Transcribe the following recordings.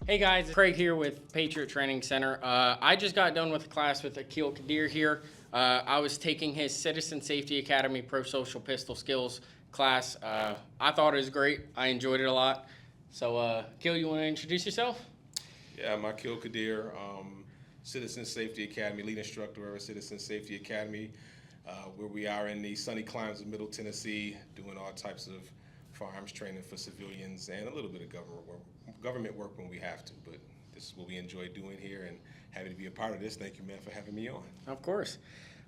Hey guys, it's Craig here with Patriot Training Center. I just got done with a class with Aqil Qadir here. I was taking his Citizen Safety Academy Pro Social Pistol Skills class. I thought it was great. I enjoyed it a lot. So, Aqil, you want to introduce yourself? Yeah, I'm Aqil Qadir, Citizen Safety Academy, lead instructor at Citizen Safety Academy, where we are in the sunny climes of Middle Tennessee, doing all types of firearms training for civilians and a little bit of government work when we have to. But this is what we enjoy doing here, and happy to be a part of this. Thank you, man, for having me on. Of course.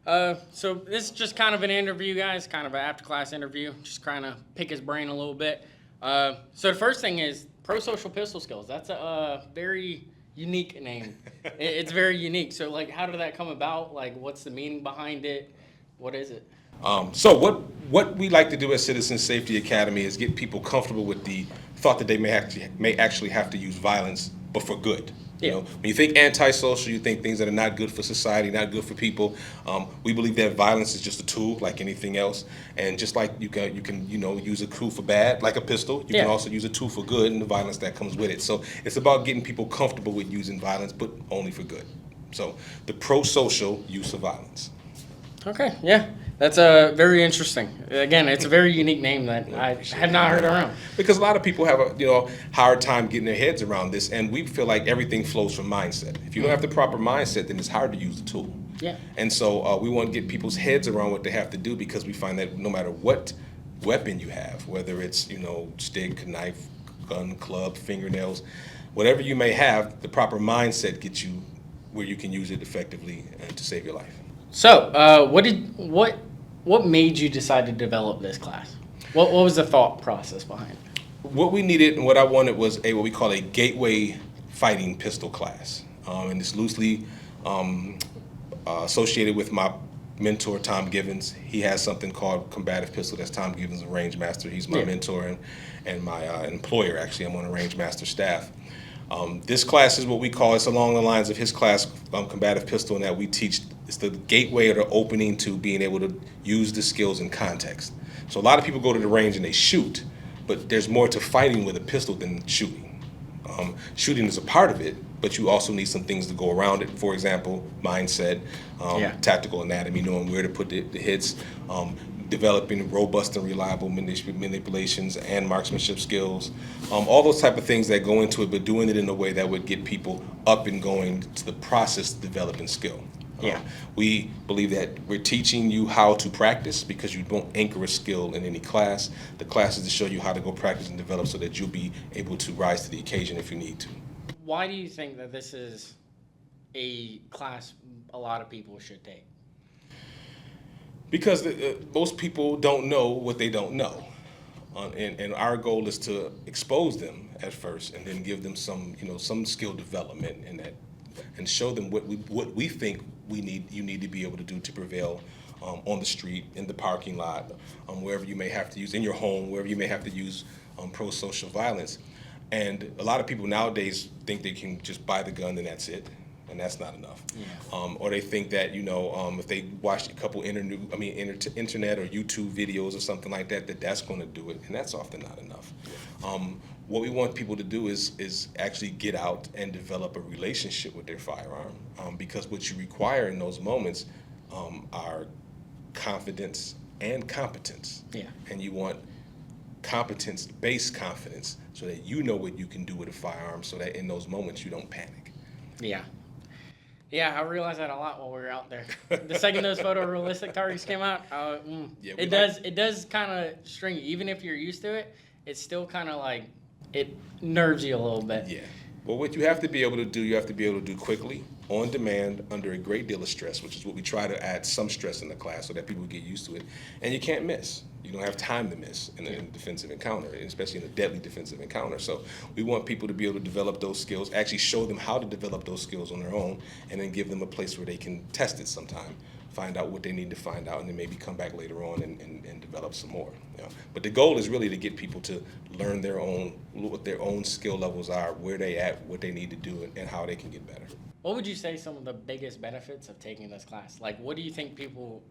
So this is just kind of an interview, guys, kind of an after-class interview, just kind of pick his brain a little bit. So the first thing is Pro Social Pistol Skills. That's a very unique name. It's very unique. So, like, how did that come about? Like, what's the meaning behind it? What is it? So what we like to do at Citizen Safety Academy is get people comfortable with the thought that they may actually have to use violence, but for good. Yeah. You know, when you think antisocial, you think things that are not good for society, not good for people. We believe that violence is just a tool, like anything else, and just like you can use a tool for bad, like a pistol. You can also use a tool for good, and the violence that comes with it. So it's about getting people comfortable with using violence, but only for good. So the pro-social use of violence. Okay, yeah, that's very interesting. Again, it's a very unique name that I had not heard around. Because a lot of people have a hard time getting their heads around this, and we feel like everything flows from mindset. If you don't have the proper mindset, then it's hard to use the tool. Yeah. And so we want to get people's heads around what they have to do, because we find that no matter what weapon you have, whether it's stick, knife, gun, club, fingernails, whatever you may have, the proper mindset gets you where you can use it effectively and to save your life. So, what made you decide to develop this class? What was the thought process behind it? What we needed and what I wanted was what we call a gateway fighting pistol class, and it's loosely associated with my mentor Tom Givens. He has something called combative pistol. That's Tom Givens, a range master. He's my mentor and my employer. Actually, I'm on a range master staff. This class is what we call, it's along the lines of his class, combative pistol, in that we teach, it's the gateway or the opening to being able to use the skills in context. So a lot of people go to the range and they shoot, but there's more to fighting with a pistol than shooting. Shooting is a part of it, but you also need some things to go around it. For example, mindset, tactical anatomy, knowing where to put the hits, developing robust and reliable manipulations and marksmanship skills, all those type of things that go into it, but doing it in a way that would get people up and going to the process of developing skill. We believe that we're teaching you how to practice, because you don't anchor a skill in any class. The class is to show you how to go practice and develop so that you'll be able to rise to the occasion if you need to. Why do you think that this is a class a lot of people should take? Because most people don't know what they don't know, and our goal is to expose them at first, and then give them some skill development in that, and show them what we think you need to be able to do to prevail on the street, in the parking lot, wherever you may have to use, in your home, wherever you may have to use pro-social violence. And a lot of people nowadays think they can just buy the gun and that's it. And that's not enough. Or they think that if they watch a couple internet or YouTube videos or something like that, that's going to do it, and that's often not enough. What we want people to do is actually get out and develop a relationship with their firearm, because what you require in those moments are confidence and competence. And you want competence-based confidence, so that you know what you can do with a firearm, so that in those moments you don't panic. Yeah, I realized that a lot while we were out there. The second those photorealistic targets came out, it does kind of string you. Even if you're used to it, it's still kind of like, it nerves you a little bit. Yeah. Well, what you have to be able to do, you have to be able to do quickly, on demand, under a great deal of stress, which is what we try to add some stress in the class so that people get used to it. And you can't miss. You don't have time to miss in a defensive encounter, especially in a deadly defensive encounter. So we want people to be able to develop those skills, actually show them how to develop those skills on their own, and then give them a place where they can test it sometime, find out what they need to find out, and then maybe come back later on and develop some more. But the goal is really to get people to learn what their own skill levels are, where they at, what they need to do, and how they can get better. What would you say some of the biggest benefits of taking this class? Like, what do you think people,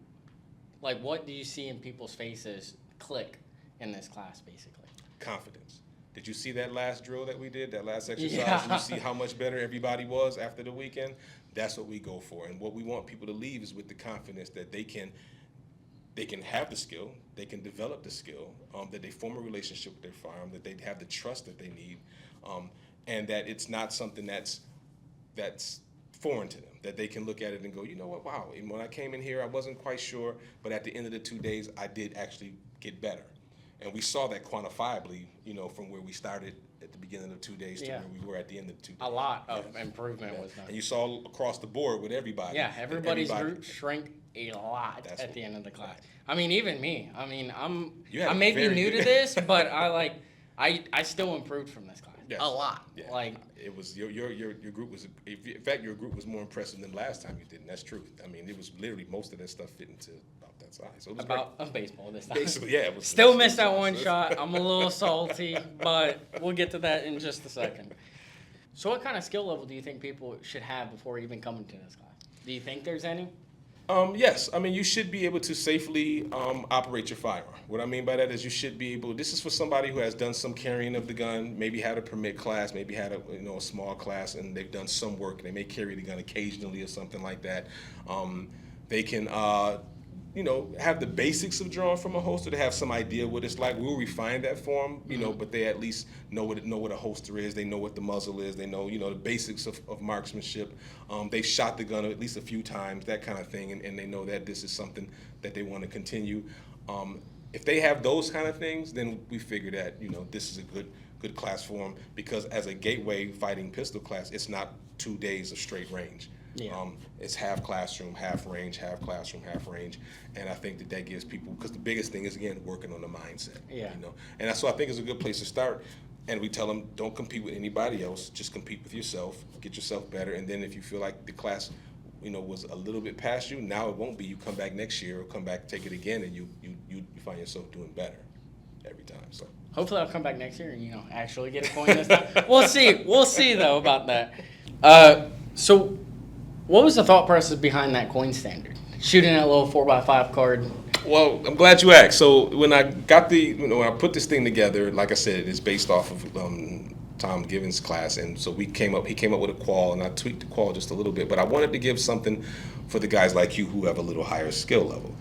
what do you see in people's faces click in this class, basically? Confidence. Did you see that last drill that we did, that last exercise? Yeah. And you see how much better everybody was after the weekend? That's what we go for. And what we want people to leave is with the confidence that they can have the skill, they can develop the skill, that they form a relationship with their firearm, that they have the trust that they need, and that it's not something that's foreign to them, that they can look at it and go, you know what, wow, and when I came in here, I wasn't quite sure, but at the end of the 2 days, I did actually get better. And we saw that quantifiably, from where we started at the beginning of 2 days to where we were at the end of the 2 days. A lot of improvement was done. And you saw across the board with everybody. Yeah, everybody's group shrank a lot at the end of the class. I mean, even me. I mean, I may be new to this, but I still improved from this class. Yes. A lot. Yeah. Like, it was your group was, in fact, your group was more impressive than last time you did, and that's true. I mean, it was literally most of that stuff fit into about that size. So it was about a baseball this time. basically, yeah. It was Still missed that one shot. I'm a little salty, but we'll get to that in just a second. So what kind of skill level do you think people should have before even coming to this class? Do you think there's any? Yes, I mean, you should be able to safely operate your firearm. What I mean by that is you should be able, this is for somebody who has done some carrying of the gun, maybe had a permit class, maybe had a small class, and they've done some work, and they may carry the gun occasionally or something like that. They can have the basics of drawing from a holster. They have some idea what it's like. We'll refine that for them, but they at least know what a holster is. They know what the muzzle is. They know, the basics of marksmanship. They've shot the gun at least a few times, that kind of thing, and they know that this is something that they want to continue. If they have those kind of things, then we figure that, this is a good class for them, because as a gateway fighting pistol class, it's not 2 days of straight range. Yeah. It's half classroom, half range, half classroom, half range, and I think that gives people, because the biggest thing is, again, working on the mindset. Yeah. And that's what I think is a good place to start. And we tell them, don't compete with anybody else, just compete with yourself, get yourself better, and then if you feel like the class, was a little bit past you, now it won't be. You come back next year or come back, take it again, and you find yourself doing better every time. So hopefully I'll come back next year and actually get a coin this time. We'll see though about that. So what was the thought process behind that coin standard? Shooting that little 4x5 card. Well, I'm glad you asked. So when I got when I put this thing together, like I said, it's based off of Tom Givens' class, and so he came up with a qual, and I tweaked the qual just a little bit, but I wanted to give something for the guys like you who have a little higher skill level.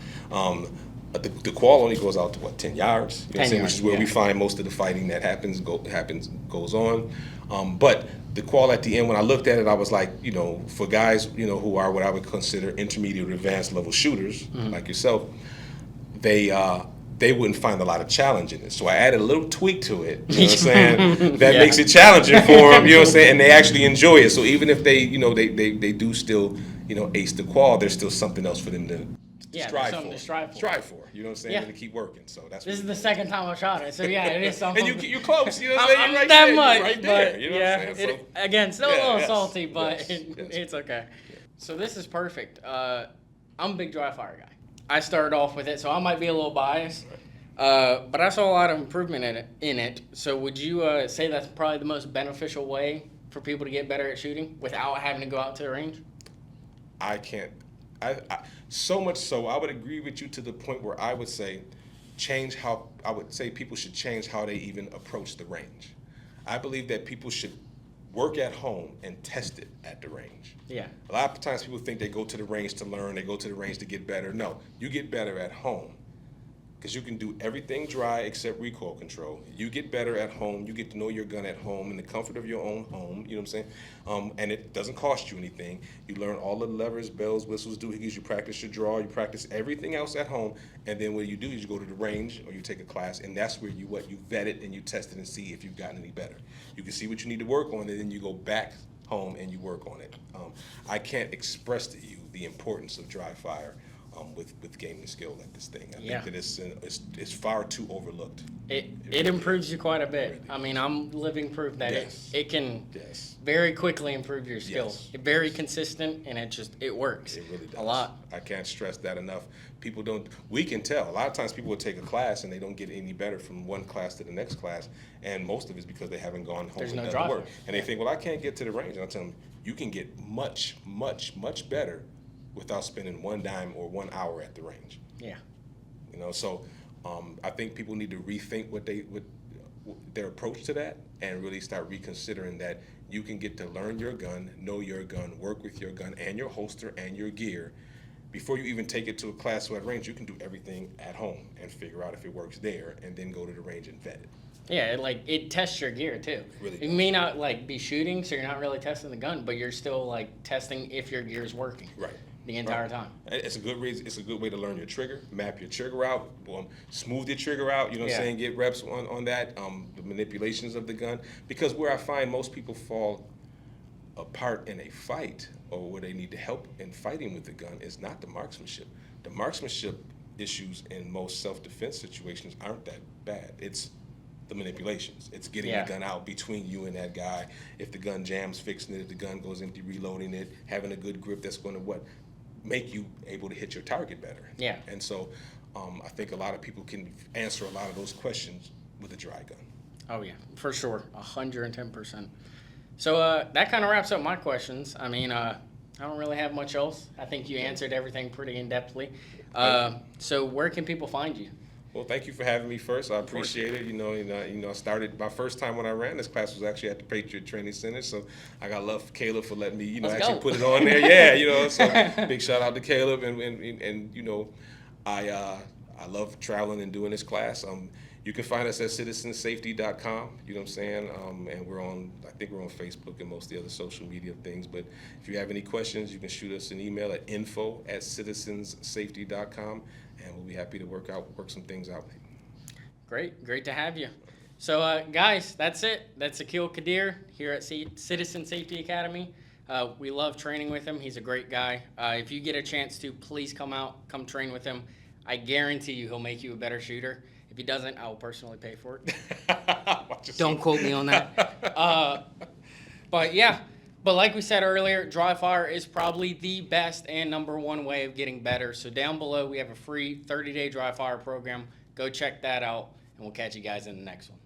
The qual only goes out to 10 yards, which is where we find most of the fighting that goes on. But the qual at the end, when I looked at it, I was like, for guys, who are what I would consider intermediate or advanced level shooters, like yourself, they wouldn't find a lot of challenge in it. So I added a little tweak to it, that makes it challenging for them, and they actually enjoy it. So even if they do still, ace the qual, there's still something else for them to strive for. You know what I'm saying? Yeah. And to keep working. So that's This is the second time I shot it, so yeah, it is something. And you're close. You know what I'm saying? I'm You're right that there. much, You're right there. but You know what I'm saying? So, again, still a little salty, but yes. It's okay. So this is perfect. I'm a big dry fire guy. I started off with it, so I might be a little biased, but I saw a lot of improvement in it. So would you say that's probably the most beneficial way for people to get better at shooting without having to go out to the range? I can't. I so much so I would agree with you to the point where I would say people should change how they even approach the range. I believe that people should work at home and test it at the range. Yeah. A lot of times people think they go to the range to learn, they go to the range to get better. No, you get better at home, because you can do everything dry except recoil control. You get better at home. You get to know your gun at home in the comfort of your own home. You know what I'm saying? And it doesn't cost you anything. You learn all the levers, bells, whistles, doohickeys. You practice your draw. You practice everything else at home. And then what you do is you go to the range or you take a class, and that's where you vet it and you test it and see if you've gotten any better. You can see what you need to work on, and then you go back home and you work on it. I can't express to you the importance of dry fire with gaining skill at this thing. I think that it's far too overlooked. It improves you quite a bit. I mean, I'm living proof that it can very quickly improve your skills. It's very consistent, and it works. It really does. A lot. I can't stress that enough. We can tell. A lot of times people will take a class and they don't get any better from one class to the next class, and most of it's because they haven't gone home and done the work. And they think, well, I can't get to the range. And I tell them, you can get much, much, much better without spending one dime or 1 hour at the range. Yeah. So I think people need to rethink their approach to that and really start reconsidering that you can get to learn your gun, know your gun, work with your gun and your holster and your gear. Before you even take it to a class or at range, you can do everything at home and figure out if it works there, and then go to the range and vet it. Yeah, it tests your gear too. Really It does. may not like be shooting, so you're not really testing the gun, but you're still like testing if your gear is working. Right. The entire time. It's a good reason. It's a good way to learn your trigger, map your trigger out, smooth your trigger out. You know what I'm saying? Get reps on that. The manipulations of the gun, because where I find most people fall apart in a fight, or where they need to help in fighting with the gun, is not the marksmanship. The marksmanship issues in most self-defense situations aren't that bad. It's the manipulations. It's getting the gun out between you and that guy. If the gun jams, fixing it. If the gun goes empty, reloading it. Having a good grip that's going to make you able to hit your target better. Yeah. And so I think a lot of people can answer a lot of those questions with a dry gun. Oh yeah, for sure, 110%. So that kind of wraps up my questions. I mean, I don't really have much else. I think you answered everything pretty in-depthly. So where can people find you? Well, thank you for having me first. I appreciate it. I started my first time when I ran this class was actually at the Patriot Training Center. So I got love for Caleb for letting me, actually put it on there. Yeah, so big shout out to Caleb, and I love traveling and doing this class. You can find us at citizensafety.com, you know what I'm saying? And I think we're on Facebook and most of the other social media things. But if you have any questions, you can shoot us an email at info@citizensafety.com, and we'll be happy to work some things out with you. Great to have you. So guys, that's it. That's Aqil Qadir here at Citizen Safety Academy. We love training with him. He's a great guy. If you get a chance to, please come train with him. I guarantee you he'll make you a better shooter. If he doesn't, I will personally pay for it. Don't quote me on that. But like we said earlier, dry fire is probably the best and #1 way of getting better. So down below, we have a free 30-day dry fire program. Go check that out, and we'll catch you guys in the next one.